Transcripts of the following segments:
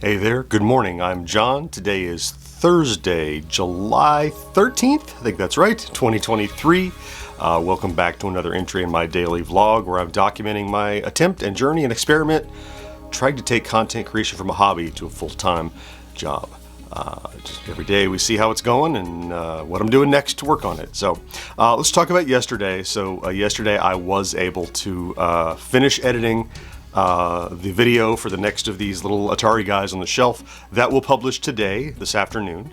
Hey there, good morning. I'm John. Today is Thursday, July 13th. I think that's right, 2023. Welcome back to another entry in my daily vlog where I'm documenting my attempt and journey and experiment trying to take content creation from a hobby to a full-time job. Just every day we see how it's going and what I'm doing next to work on it. So let's talk about yesterday. So yesterday I was able to finish editing the video for the next of these little Atari guys on the shelf that will publish today, this afternoon.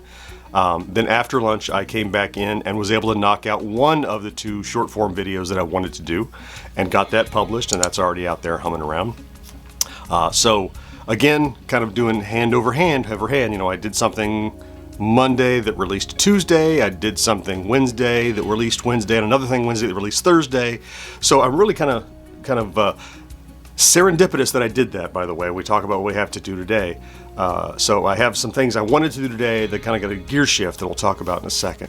Then after lunch I came back in and was able to knock out one of the two short form videos that I wanted to do and got that published, and that's already out there humming around. So again, kind of doing hand over hand, you know, I did something Monday that released Tuesday, I did something Wednesday that released Wednesday, and another thing Wednesday that released Thursday. So I'm really kind of serendipitous that I did that, by the way. We talk about what we have to do today. So I have some things I wanted to do today that kind of got a gear shift that we'll talk about in a second.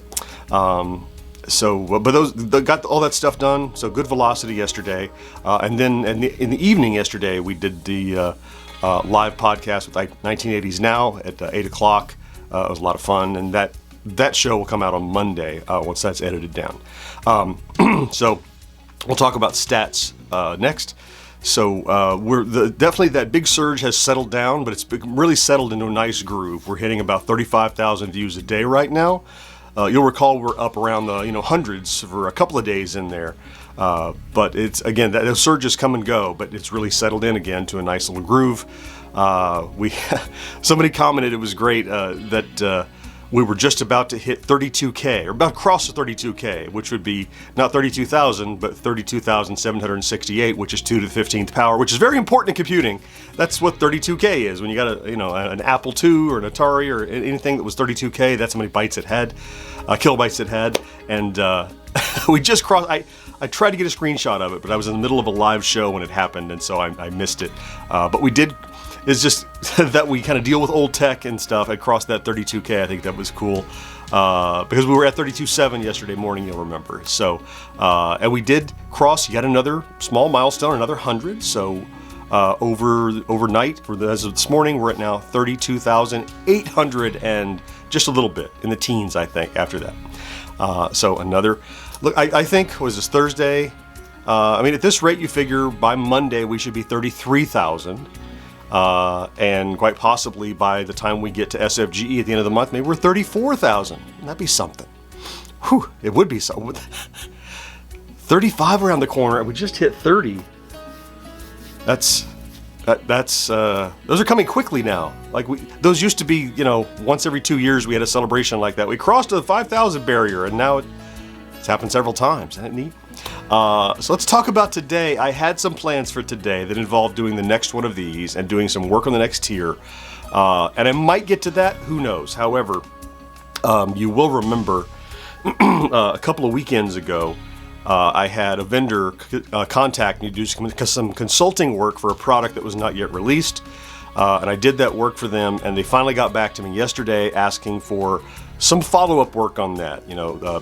But those got all that stuff done, so good velocity yesterday. And then in the evening yesterday, we did the live podcast with 1980s Now at 8 o'clock. It was a lot of fun, and that show will come out on Monday once that's edited down. So we'll talk about stats next. So definitely that big surge has settled down, but it's really settled into a nice groove. We're hitting about 35,000 views a day right now. You'll recall we're up around the hundreds for a couple of days in there. But it's again those surges come and go, but it's really settled in again to a nice little groove. Somebody commented it was great that we were just about to hit 32K, or about to cross the 32K, which would be not 32,000, but 32,768, which is 2 to the 15th power, which is very important in computing. That's what 32K is. When you got an Apple II or an Atari or anything that was 32K, that's how many bytes it had, kilobytes it had. And we just crossed. I tried to get a screenshot of it, but I was in the middle of a live show when it happened, and so I missed it. But we did. It's just that we kind of deal with old tech and stuff. I crossed that 32K. I think that was cool because we were at 32.7 yesterday morning, you'll remember. So, and we did cross yet another small milestone, another 100. So overnight, as of this morning, we're at now 32,800 and just a little bit in the teens, I think, after that. So another, look, I think, was this Thursday? I mean, at this rate, you figure by Monday we should be 33,000. And quite possibly by the time we get to SFGE at the end of the month, maybe we're 34,000. That'd be something. Whew, it would be something. 35 around the corner, and we just hit 30. That's those are coming quickly now. Like those used to be, once every 2 years we had a celebration like that. We crossed the 5,000 barrier, and now it's happened several times. Isn't it neat? So let's talk about today. I had some plans for today that involved doing the next one of these and doing some work on the next tier. And I might get to that, who knows. However, you will remember a couple of weekends ago, I had a vendor contact me to do some consulting work for a product that was not yet released. And I did that work for them, and they finally got back to me yesterday asking for some follow-up work on that.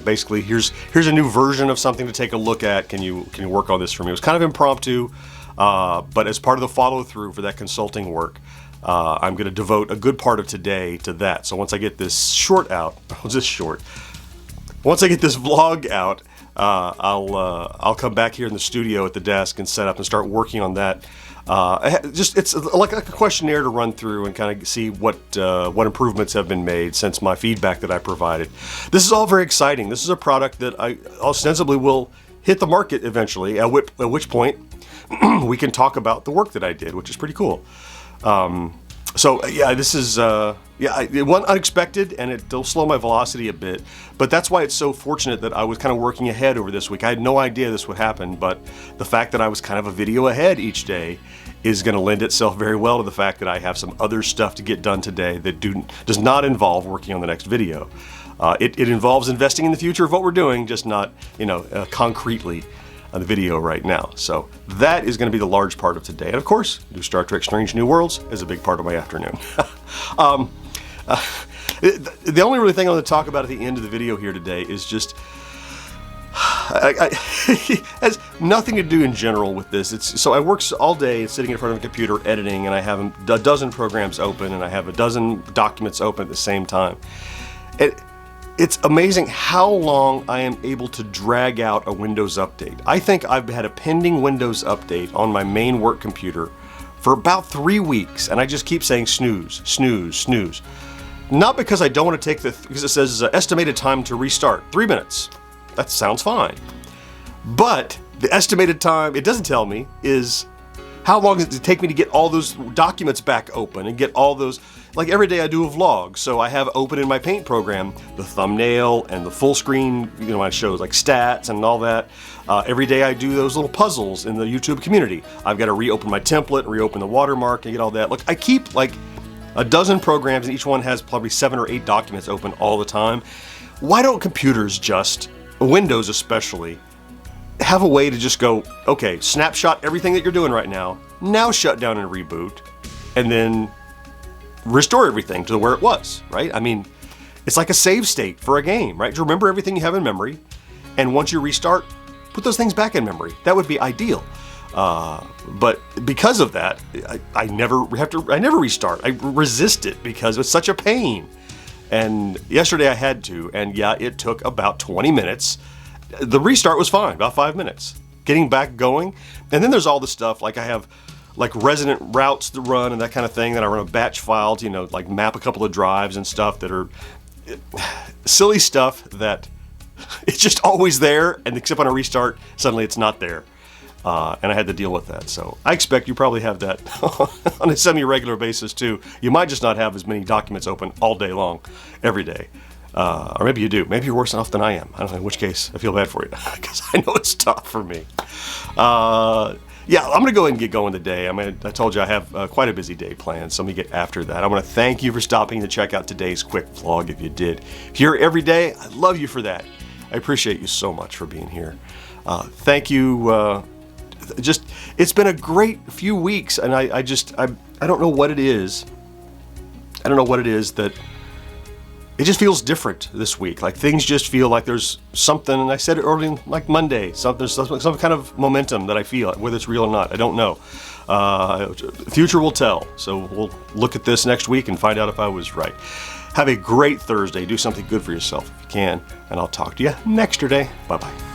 Basically, here's a new version of something to take a look at. Can you work on this for me? It was kind of impromptu, but as part of the follow-through for that consulting work, I'm going to devote a good part of today to that. So once I get this short out, once I get this vlog out, I'll come back here in the studio at the desk and set up and start working on that. It's like a questionnaire to run through and kind of see what improvements have been made since my feedback that I provided. This is all very exciting. This is a product that I ostensibly will hit the market eventually, at which point we can talk about the work that I did, which is pretty cool. So yeah, this is it went unexpected, and it'll slow my velocity a bit, but that's why it's so fortunate that I was kind of working ahead over this week. I had no idea this would happen, but the fact that I was kind of a video ahead each day is going to lend itself very well to the fact that I have some other stuff to get done today that does not involve working on the next video. It involves investing in the future of what we're doing, just not concretely on the video right now. So that is going to be the large part of today. And of course, new Star Trek Strange New Worlds is a big part of my afternoon. The only really thing I'm going to talk about at the end of the video here today is just it has nothing to do in general with this. So I work all day sitting in front of a computer editing, and I have a dozen programs open, and I have a dozen documents open at the same time. It's amazing how long I am able to drag out a Windows update. I think I've had a pending Windows update on my main work computer for about 3 weeks, and I just keep saying snooze, snooze, snooze. Not because I don't want to take because it says estimated time to restart, 3 minutes. That sounds fine. But the estimated time, it doesn't tell me, is how long does it take me to get all those documents back open and get all those, like every day I do a vlog, so I have open in my Paint program the thumbnail and the full screen, when it shows like stats and all that. Every day I do those little puzzles in the YouTube community. I've got to reopen my template, reopen the watermark, and get all that. Look, I keep like a dozen programs, and each one has probably 7 or 8 documents open all the time. Why don't computers just, Windows especially, have a way to just go, okay, snapshot everything that you're doing right now, now shut down and reboot, and then restore everything to where it was, right? I mean, it's like a save state for a game, right? To remember everything you have in memory, and once you restart, put those things back in memory. That would be ideal. But because of that, I never restart. I resist it because it's such a pain. And yesterday I had to, and yeah, it took about 20 minutes. The restart was fine, about 5 minutes. Getting back going. And then there's all the stuff, like I have like resident routes to run and that kind of thing, that I run a batch file to, like map a couple of drives and stuff that are silly stuff that it's just always there, and except on a restart, suddenly it's not there. And I had to deal with that. So I expect you probably have that on a semi-regular basis too. You might just not have as many documents open all day long, every day. Or maybe you do. Maybe you're worse off than I am. I don't know, in which case I feel bad for you, because I know it's tough for me. Yeah, I'm going to go ahead and get going today. I told you I have quite a busy day planned, so let me get after that. I want to thank you for stopping to check out today's quick vlog if you did. If you're here every day, I love you for that. I appreciate you so much for being here. Thank you. It's been a great few weeks, and I don't know what it is. I don't know what it is that it just feels different this week. Like things just feel like there's something, and I said it early, like Monday, some kind of momentum that I feel, whether it's real or not, I don't know. Future will tell. So we'll look at this next week and find out if I was right. Have a great Thursday. Do something good for yourself if you can, and I'll talk to you next day. Bye-bye.